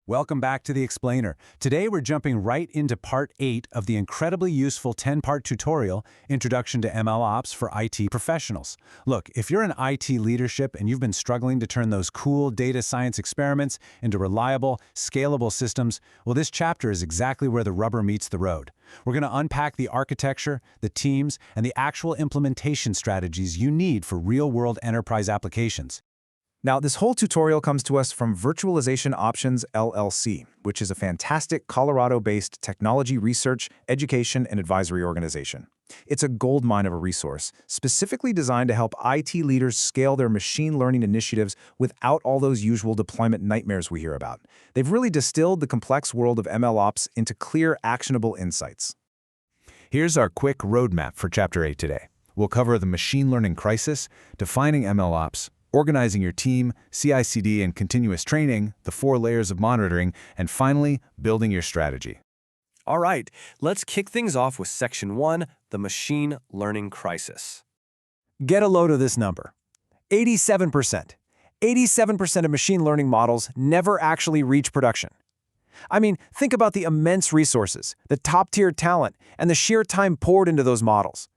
Welcome back to The Explainer. Today we're jumping right into part 8 of the incredibly useful 10-part tutorial, Introduction to MLOps for IT Professionals. Look, if you're in IT leadership and you've been struggling to turn those cool data science experiments into reliable, scalable systems, well, this chapter is exactly where the rubber meets the road. We're going to unpack the architecture, the teams, and the actual implementation strategies you need for real-world enterprise applications. Now, this whole tutorial comes to us from Virtualization Options LLC, which is a fantastic Colorado-based technology research, education, and advisory organization. It's a goldmine of a resource, specifically designed to help IT leaders scale their machine learning initiatives without all those usual deployment nightmares we hear about. They've really distilled the complex world of MLOps into clear, actionable insights. Here's our quick roadmap for Chapter 8 today. We'll cover the machine learning crisis, defining MLOps, organizing your team, CI/CD and continuous training, the 4 layers of monitoring, and finally, building your strategy. All right, let's kick things off with Section 1, the machine learning crisis. Get a load of this number. 87%. 87% of machine learning models never actually reach production. I mean, think about the immense resources, the top-tier talent, and the sheer time poured into those models.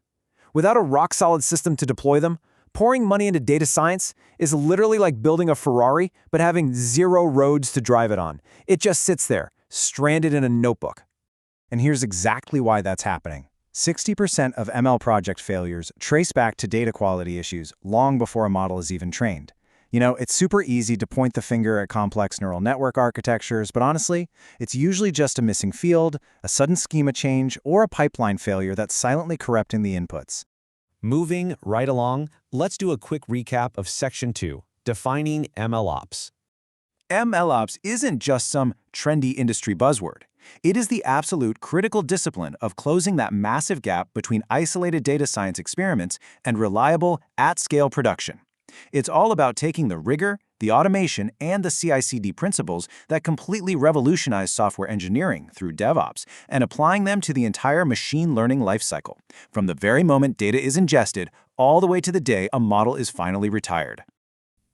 Without a rock-solid system to deploy them, pouring money into data science is literally like building a Ferrari but having 0 roads to drive it on. It just sits there, stranded in a notebook. And here's exactly why that's happening. 60% of ML project failures trace back to data quality issues long before a model is even trained. You know, it's super easy to point the finger at complex neural network architectures, but honestly, it's usually just a missing field, a sudden schema change, or a pipeline failure that's silently corrupting the inputs. Moving right along, let's do a quick recap of Section 2, defining MLOps. MLOps isn't just some trendy industry buzzword. It is the absolute critical discipline of closing that massive gap between isolated data science experiments and reliable, at-scale production. It's all about taking the rigor, the automation, and the CI/CD principles that completely revolutionize software engineering through DevOps and applying them to the entire machine learning lifecycle, from the very moment data is ingested all the way to the day a model is finally retired.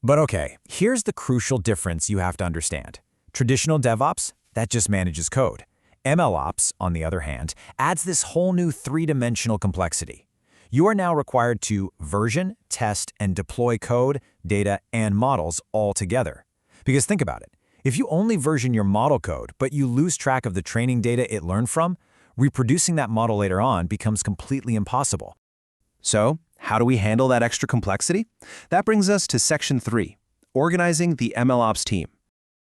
But okay, here's the crucial difference you have to understand. Traditional DevOps, that just manages code. MLOps, on the other hand, adds this whole new 3-dimensional complexity. You are now required to version, test, and deploy code, data, and models all together. Because think about it. If you only version your model code, but you lose track of the training data it learned from, reproducing that model later on becomes completely impossible. So, how do we handle that extra complexity? That brings us to Section 3, organizing the MLOps team.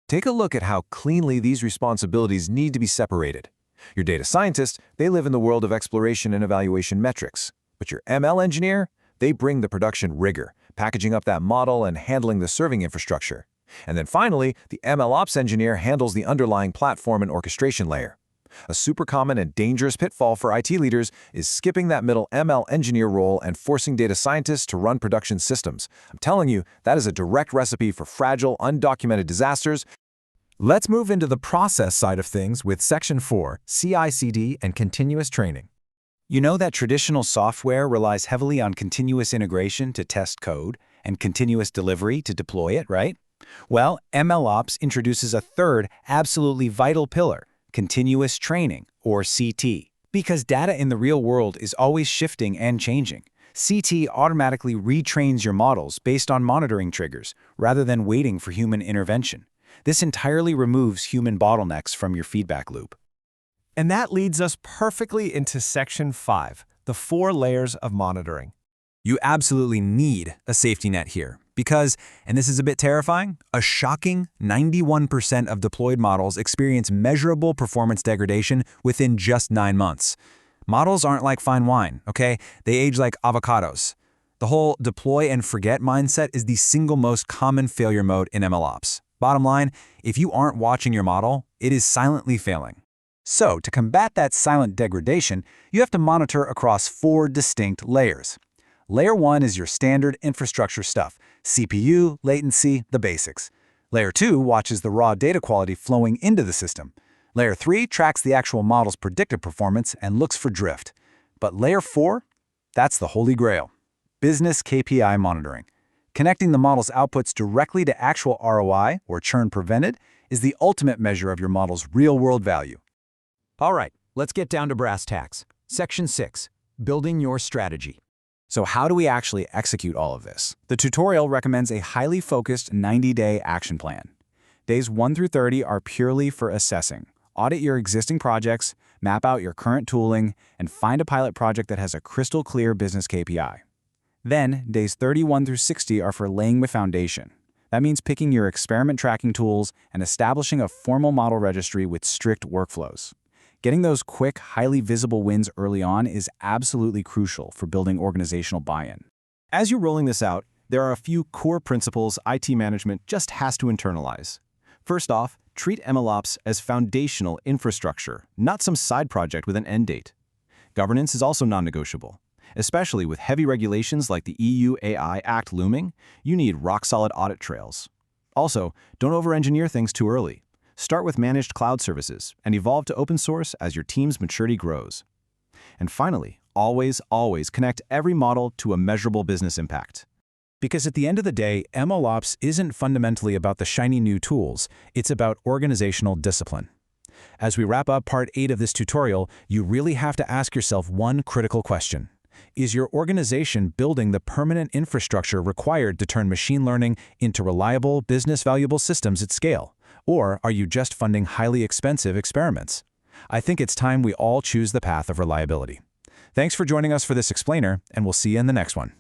Take a look at how cleanly these responsibilities need to be separated. Your data scientists, they live in the world of exploration and evaluation metrics. But your ML engineer, they bring the production rigor, packaging up that model and handling the serving infrastructure. And then finally, the MLOps engineer handles the underlying platform and orchestration layer. A super common and dangerous pitfall for IT leaders is skipping that middle ML engineer role and forcing data scientists to run production systems. I'm telling you, that is a direct recipe for fragile, undocumented disasters. Let's move into the process side of things with Section 4, CI/CD and continuous training. You know that traditional software relies heavily on continuous integration to test code and continuous delivery to deploy it, right? Well, MLOps introduces a third, absolutely vital pillar, continuous training, or CT. Because data in the real world is always shifting and changing, CT automatically retrains your models based on monitoring triggers, rather than waiting for human intervention. This entirely removes human bottlenecks from your feedback loop. And that leads us perfectly into Section 5, the 4 layers of monitoring. You absolutely need a safety net here because, and this is a bit terrifying, a shocking 91% of deployed models experience measurable performance degradation within just 9 months. Models aren't like fine wine, okay? They age like avocados. The whole deploy and forget mindset is the single most common failure mode in MLOps. Bottom line, if you aren't watching your model, it is silently failing. So, to combat that silent degradation, you have to monitor across 4 distinct layers. Layer 1 is your standard infrastructure stuff, CPU, latency, the basics. Layer 2 watches the raw data quality flowing into the system. Layer 3 tracks the actual model's predictive performance and looks for drift. But Layer 4? That's the holy grail. Business KPI monitoring. Connecting the model's outputs directly to actual ROI, or churn prevented, is the ultimate measure of your model's real-world value. All right, let's get down to brass tacks. Section 6, building your strategy. So how do we actually execute all of this? The tutorial recommends a highly focused 90-day action plan. Days 1 through 30 are purely for assessing. Audit your existing projects, map out your current tooling, and find a pilot project that has a crystal clear business KPI. Then, days 31 through 60 are for laying the foundation. That means picking your experiment tracking tools and establishing a formal model registry with strict workflows. Getting those quick, highly visible wins early on is absolutely crucial for building organizational buy-in. As you're rolling this out, there are a few core principles IT management just has to internalize. First off, treat MLOps as foundational infrastructure, not some side project with an end date. Governance is also non-negotiable. Especially with heavy regulations like the EU AI Act looming, you need rock-solid audit trails. Also, don't over-engineer things too early. Start with managed cloud services and evolve to open source as your team's maturity grows. And finally, always connect every model to a measurable business impact. Because at the end of the day, MLOps isn't fundamentally about the shiny new tools, it's about organizational discipline. As we wrap up part 8 of this tutorial, you really have to ask yourself one critical question. Is your organization building the permanent infrastructure required to turn machine learning into reliable, business-valuable systems at scale? Or are you just funding highly expensive experiments? I think it's time we all choose the path of reliability. Thanks for joining us for this explainer, and we'll see you in the next one.